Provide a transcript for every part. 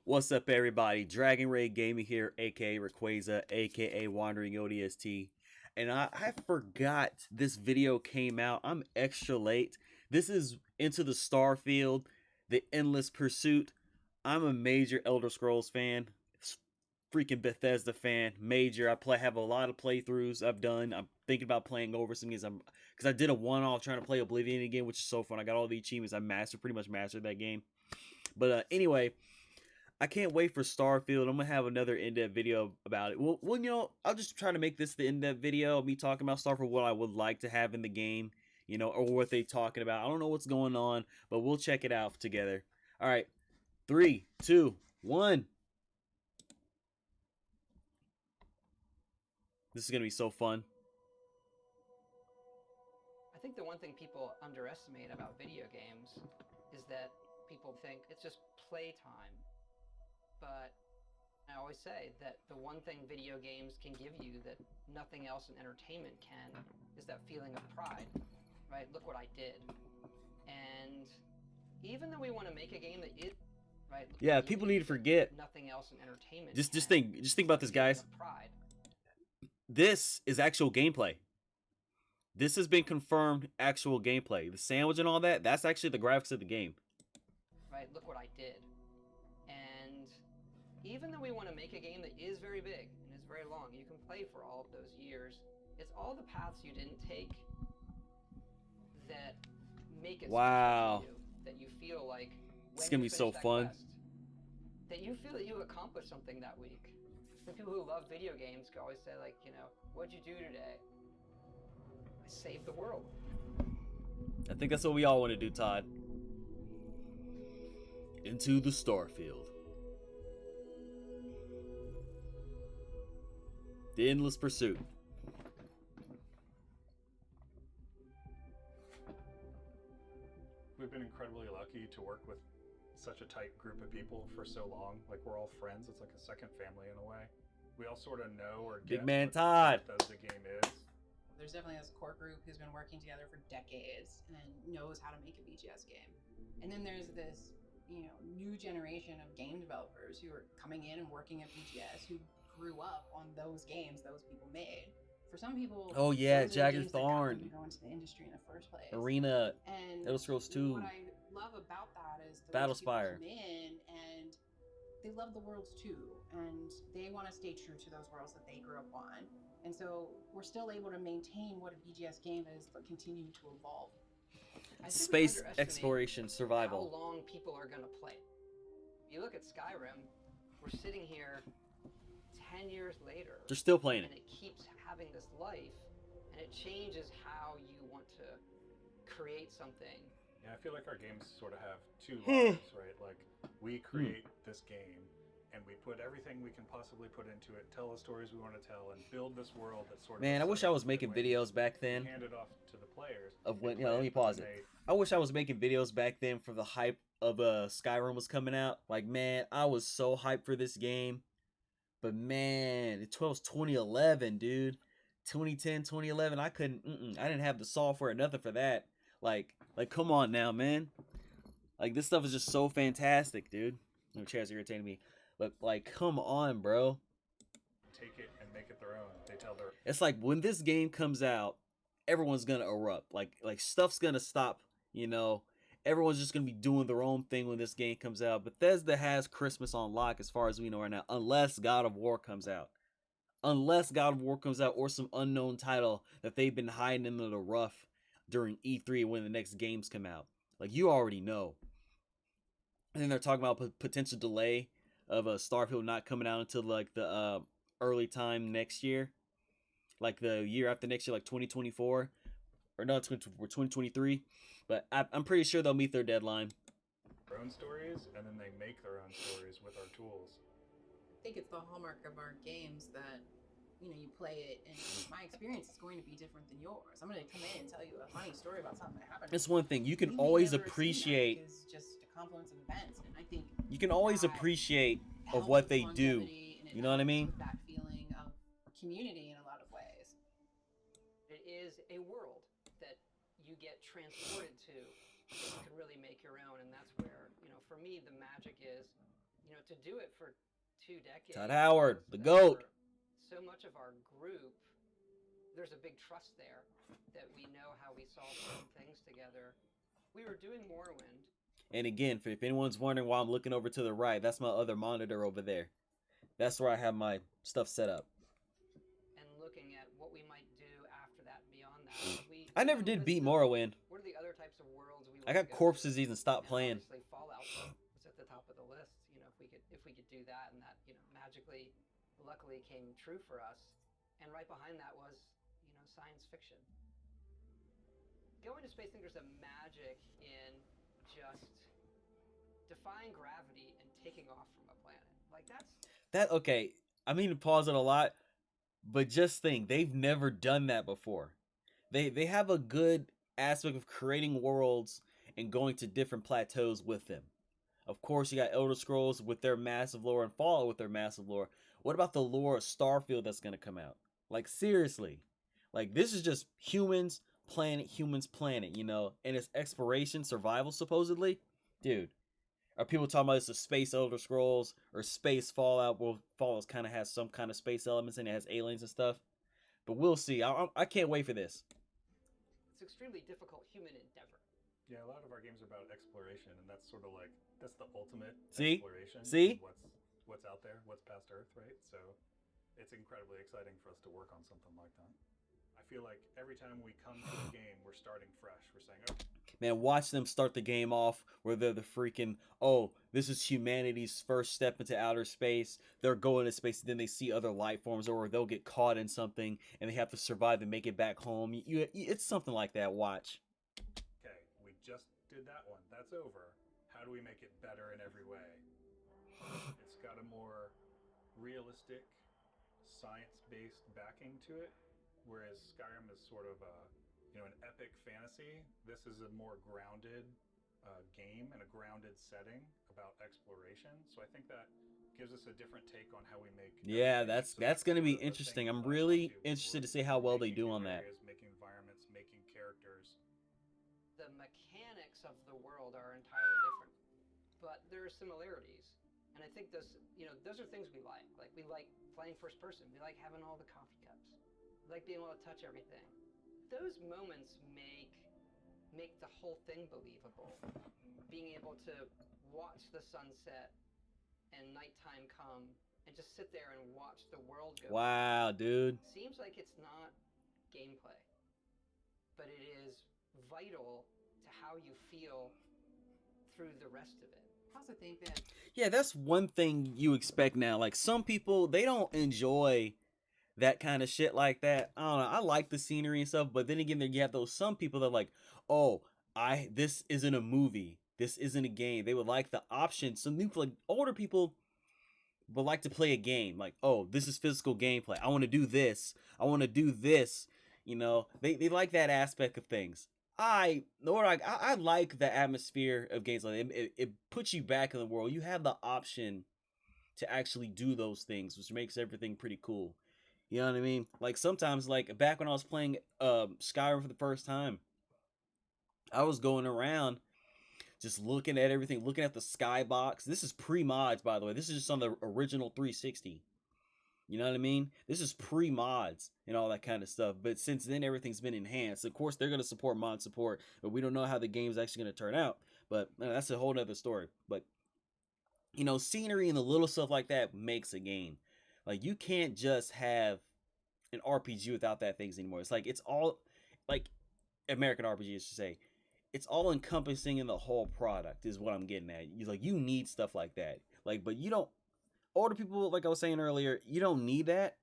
What's up, everybody? Dragon Ray Gaming here, aka Rayquaza, aka Wandering ODST. And I forgot this video came out. I'm extra late. This is Into the Starfield, the Endless Pursuit. I'm a major Elder Scrolls fan, freaking Bethesda fan, major. Have a lot of playthroughs I've done. I'm thinking about playing over some games. Because I did a one-off trying to play Oblivion again, which is so fun. I got all the achievements. I pretty much mastered that game. But anyway, I can't wait for Starfield. I'm gonna have another in-depth video about it. Well, you know, I'll just try to make this the in-depth video of me talking about Starfield, what I would like to have in the game, you know, or what they talking about. I don't know what's going on, but we'll check it out together. All right, 3, 2, 1. This is gonna be so fun. I think the one thing people underestimate about video games is that people think it's just playtime. But I always say that the one thing video games can give you that nothing else in entertainment can is that feeling of pride, right? Look what I did. And even though we want to make a game that is, right? Yeah, people need to forget. Nothing else in entertainment. Just think about this, guys. This is actual gameplay. This has been confirmed actual gameplay. The sandwich and all that, that's actually the graphics of the game. Right, look what I did. And even though we want to make a game that is very big and is very long, you can play for all of those years. It's all the paths you didn't take that make it wow. special to you, that you feel like it's gonna be so fun. Quest, that you feel that you accomplished something that week. The people who love video games can always say, like, you know, what'd you do today? I saved the world. I think that's what we all want to do, Todd. Into the Starfield. The Endless Pursuit. We've been incredibly lucky to work with such a tight group of people for so long. Like, we're all friends. It's like a second family in a way. We all sort of know or get Big man what Todd the game is. There's definitely this core group who's been working together for decades and knows how to make a BGS game. And then there's this, you know, new generation of game developers who are coming in and working at BGS who grew up on those games those people made. For some people, oh yeah, Jagged Thorn Thorn, to go into the industry in the first place. Arena, and Elder Scrolls 2. What I love about that is the Battlespire. come in and they love the worlds too, and they want to stay true to those worlds that they grew up on. And so we're still able to maintain what a BGS game is, but continue to evolve. Space exploration, survival. How long people are going to play. You look at Skyrim, we're sitting here 10 years later. They're still playing it. And it keeps having this life, and it changes how you want to create something. Yeah, I feel like our games sort of have two lives, right? Like, we create this game, and we put everything we can possibly put into it, tell the stories we want to tell, and build this world that sort of... Man, I wish I was making videos back then. Hand it off to the players. Of when, you know, let me pause it. I wish I was making videos back then for the hype of Skyrim was coming out. Like, man, I was so hyped for this game. But man, it was 2011, dude. 2010, 2011, I couldn't, I didn't have the software or nothing for that. Like, come on now, man. Like, this stuff is just so fantastic, dude. No, chairs irritating me. But, like, come on, bro. Take it and make it their own. They tell their... It's like, when this game comes out, everyone's gonna erupt. Like stuff's gonna stop, you know. Everyone's just gonna be doing their own thing when this game comes out. Bethesda has Christmas on lock as far as we know right now, unless God of War comes out. Unless God of War comes out, or some unknown title that they've been hiding in the rough during E3 when the next games come out. Like, you already know. And then they're talking about potential delay of Starfield not coming out until like the early time next year. Like the year after next year, like 2024. Or no, 2023. But I'm pretty sure they'll meet their deadline. Their own stories, and then they make their own stories with our tools. I think it's the hallmark of our games that you play it, and my experience is going to be different than yours. I'm going to come in and tell you a funny story about something that happened. That's one thing you can You may always never have seen that appreciate. because just a confluence of events, and I think You can always that appreciate of helps what with they do. longevity, and it You know what I helps mean? with that feeling of community in a lot of ways. It is a world that you get transported to that you can really make your own, and that's where, for me, the magic is, to do it for 2 decades. Todd Howard, the that GOAT. so much of our group, there's a big trust there that we know how we solve certain things together. We were doing Morrowind. And again, if anyone's wondering why I'm looking over to the right, that's my other monitor over there. That's where I have my stuff set up. And looking at what we might do after that and beyond that. I never did beat Morrowind. What are the other types of worlds we I got corpse disease and stopped playing. Obviously, Fallout was at the top of the list. If we could do that, and that magically, luckily came true for us. And right behind that was science fiction. Going to space, I think there's a magic in just defying gravity and taking off from a planet. Like that. Okay, I mean to pause it a lot, but just think they've never done that before. They have a good aspect of creating worlds and going to different plateaus with them. Of course, you got Elder Scrolls with their massive lore and Fallout with their massive lore. What about the lore of Starfield that's going to come out? Like, seriously. Like, this is just humans, planet, and it's exploration, survival, supposedly. Dude, are people talking about this as space Elder Scrolls or space Fallout? Well, Fallout kind of has some kind of space elements and it has aliens and stuff. But we'll see. I can't wait for this. It's extremely difficult human endeavor. Yeah, a lot of our games are about exploration, and that's sort of like that's the ultimate exploration. See? What's out there, what's past Earth, right? So it's incredibly exciting for us to work on something like that. I feel like every time we come to a game, we're starting fresh. We're saying, okay. Man, watch them start the game off where they're the freaking, oh, this is humanity's first step into outer space. They're going to space, and then they see other life forms, or they'll get caught in something, and they have to survive and make it back home. It's something like that. Watch. Okay, we just did that one. That's over. How do we make it better in every way? It's got a more realistic, science-based backing to it, whereas Skyrim is sort of an epic fantasy. This is a more grounded game and a grounded setting about exploration. So I think that gives us a different take on how we make. Yeah, that's going to be interesting. I'm really interested to see how well they do on that. Making environments, making characters. The mechanics of the world are entirely different, but there are similarities. And I think those are things we like. Like, we like playing first person. We like having all the coffee cups. We like being able to touch everything. Those moments make the whole thing believable. Being able to watch the sunset and nighttime come and just sit there and watch the world go. Wow, dude. Seems like it's not gameplay, but it is vital to how you feel through the rest of it. I also think that... Yeah, that's one thing you expect now. Like, some people, they don't enjoy that kind of shit like that. I don't know. I like the scenery and stuff, but then again, you have those some people that are like, oh, this isn't a movie. This isn't a game. They would like the option. Some new, like, older people would like to play a game. Like, oh, this is physical gameplay. I want to do this. I want to do this. They like that aspect of things. I like the atmosphere of games like that. It puts you back in the world. You have the option to actually do those things, which makes everything pretty cool. You know what I mean? Like, sometimes, like, back when I was playing Skyrim for the first time, I was going around just looking at everything, looking at the skybox. This is pre-mods, by the way. This is just on the original 360. You know what I mean? This is pre-mods and all that kind of stuff. But since then, everything's been enhanced. Of course, they're going to support mod support, but we don't know how the game's actually going to turn out. But that's a whole nother story. But, scenery and the little stuff like that makes a game. Like, you can't just have an RPG without that things anymore. It's like, it's all, like, American RPGs should say, it's all encompassing in the whole product is what I'm getting at. You need stuff like that. Like, but you don't, older people, like I was saying earlier, you don't need that.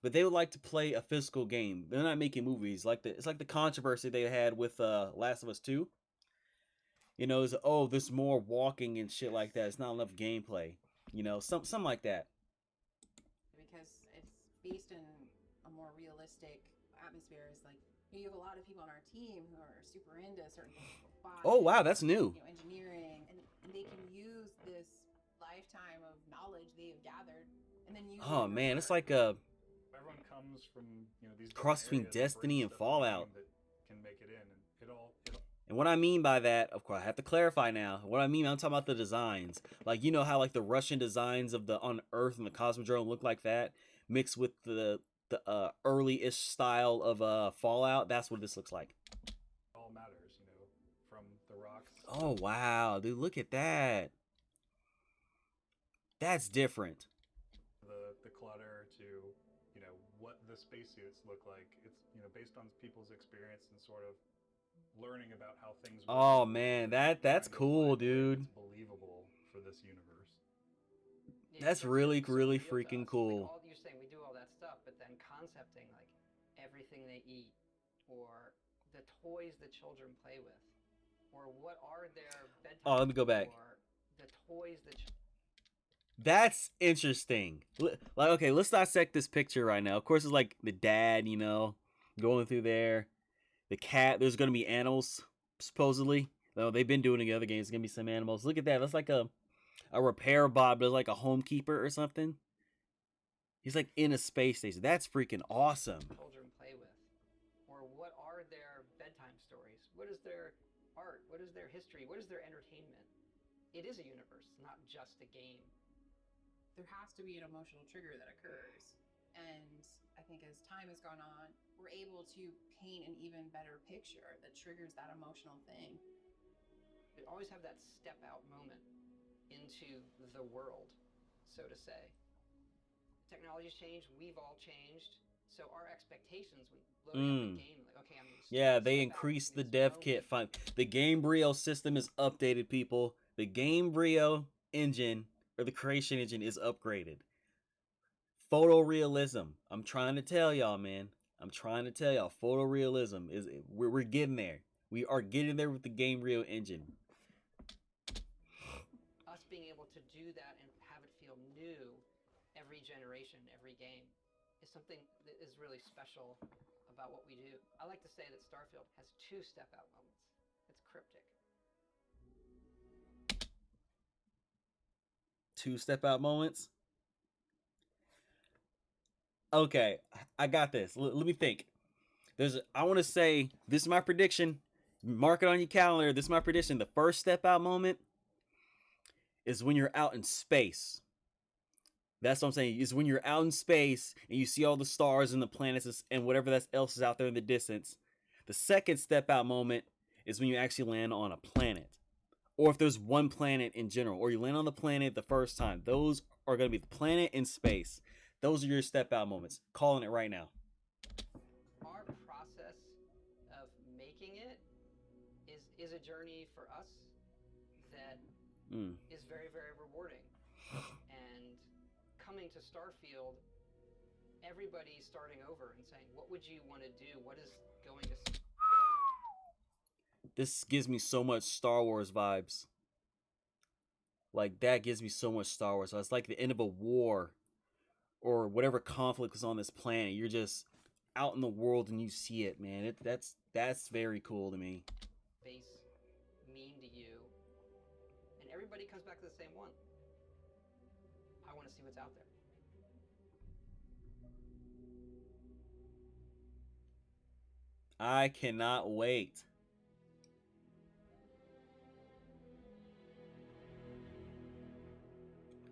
But they would like to play a physical game. They're not making movies. It's like the controversy they had with Last of Us 2. It's, oh, there's more walking and shit like that. It's not enough gameplay. Something like that. Because it's based in a more realistic atmosphere. Is like you have a lot of people on our team who are super into certain things, like robotics, Oh wow, that's new. engineering, and they can use this lifetime of knowledge they have gathered and then use it Oh in their man, it's work. like a Everyone comes from these different cross between areas and Destiny brings and stuff to the Fallout. game that can make it in, and it all And what I mean by that, of course, I have to clarify now. What I mean, I'm talking about the designs. Like, you know how like the Russian designs of the on Earth and the Cosmodrome look like that, mixed with the early-ish style of Fallout. That's what this looks like. all matters, from the rocks. Oh wow, dude, look at that. That's different. The clutter to what the spacesuits look like. It's based on people's experience and sort of learning about how things work. Oh man, that's cool, dude. It's believable for this universe. Yeah, That's it really, so really real to freaking us. cool. Like all you're saying, we do all that stuff, but then concepting like everything they eat, or the toys the children play with, or what are their bedtime. Oh, let me go back. Or the toys that. That's interesting. Like, okay, let's dissect this picture right now. Of course, it's like the dad, going through there. The cat. There's gonna be animals, supposedly. Though they've been doing it in the other games. There's gonna be some animals. Look at that. That's like a repair bot, but it's like a homekeeper or something. He's like in a space station. That's freaking awesome. Children play with, or what are their bedtime stories? What is their art? What is their history? What is their entertainment? It is a universe, not just a game. There has to be an emotional trigger that occurs. And I think as time has gone on, we're able to paint an even better picture that triggers that emotional thing. We always have that step out moment into the world, so to say. Technology's changed, we've all changed, so our expectations when loading up a game, like, okay, I'm gonna Yeah, they increased the dev kit. Fine. The Gamebryo system is updated, people. The Gamebryo engine, or the creation engine, is upgraded. Photorealism. I'm trying to tell y'all, man. I'm trying to tell y'all. Photorealism is we're getting there. We are getting there with the Gamebryo engine. Us being able to do that and have it feel new every generation, every game, is something that is really special about what we do. I like to say that Starfield has 2 step-out moments. It's cryptic. 2 step-out moments? Okay, I got this. Let me think. I want to say, this is my prediction. Mark it on your calendar. This is my prediction. The first step-out moment is when you're out in space. That's what I'm saying. Is when you're out in space and you see all the stars and the planets and whatever else is out there in the distance. The second step out moment is when you actually land on a planet. Or if there's one planet in general, or you land on the planet the first time. Those are going to be the planet in space. Those are your step out moments. Calling it right now. Our process of making it is a journey for us that is very, very rewarding. And coming to Starfield, everybody's starting over and saying, what would you want to do? What is going to... This gives me so much Star Wars vibes. Like, that gives me so much Star Wars. So it's like the end of a war or whatever conflict is on this planet. You're just out in the world and you see it, man. That's very cool to me. Space mean to you? And everybody comes back to the same one. I want to see what's out there. I cannot wait.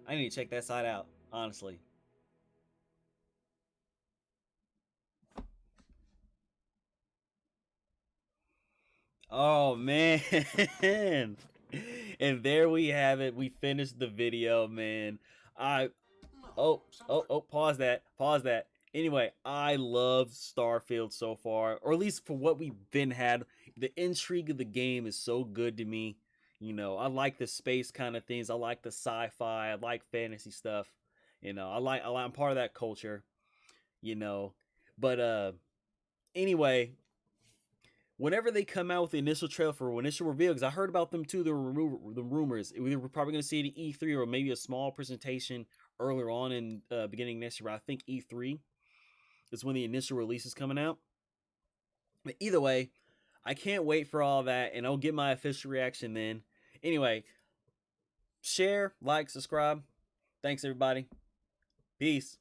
I need to check that side out, honestly. Oh man. And there we have it. We finished the video, man. Pause that. Anyway, I love Starfield so far, or at least for what we've been had. The intrigue of the game is so good to me. I like the space kind of things. I like the sci-fi. I like fantasy stuff. I'm part of that culture. But anyway, whenever they come out with the initial trailer for initial reveal, because I heard about them too, the rumors. We were probably going to see it at E3 or maybe a small presentation earlier on in beginning next year. I think E3. is when the initial release is coming out. But either way, I can't wait for all that, and I'll get my official reaction then. Anyway, share, like, subscribe. Thanks, everybody. Peace.